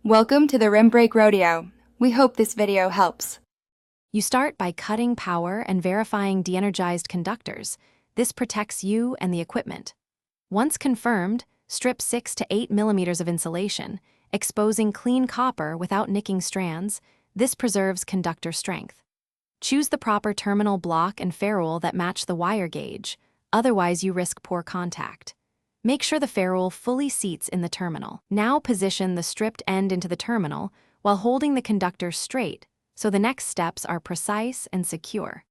Welcome to the Rim Break Rodeo. We hope this video helps. You start by cutting power and verifying de-energized conductors. This protects you and the equipment. Once confirmed, strip 6 to 8 millimeters of insulation, exposing clean copper without nicking strands. This preserves conductor strength. Choose the proper terminal block and ferrule that match the wire gauge, otherwise you risk poor contact. Make sure the ferrule fully seats in the terminal. Now position the stripped end into the terminal while holding the conductor straight, so the next steps are precise and secure.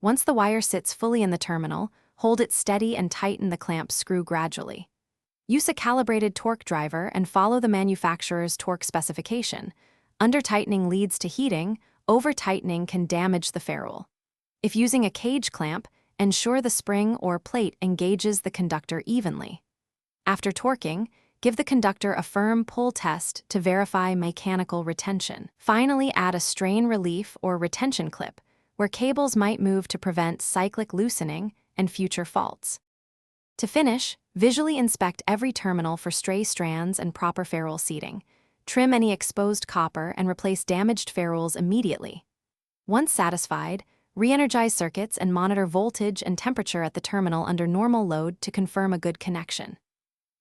Once the wire sits fully in the terminal, hold it steady and tighten the clamp screw gradually. Use a calibrated torque driver and follow the manufacturer's torque specification. Under-tightening leads to heating, over-tightening can damage the ferrule. If using a cage clamp, ensure the spring or plate engages the conductor evenly. After torquing, give the conductor a firm pull test to verify mechanical retention. Finally, add a strain relief or retention clip, where cables might move to prevent cyclic loosening and future faults. To finish, visually inspect every terminal for stray strands and proper ferrule seating. Trim any exposed copper and replace damaged ferrules immediately. Once satisfied, re-energize circuits and monitor voltage and temperature at the terminal under normal load to confirm a good connection.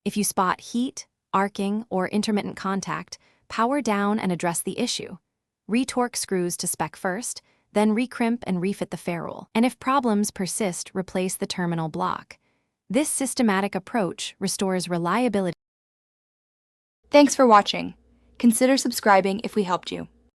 If you spot heat, arcing, or intermittent contact, power down and address the issue. Retorque screws to spec first, then recrimp and refit the ferrule. And if problems persist, replace the terminal block. This systematic approach restores reliability. Thanks for watching. Consider subscribing if we helped you.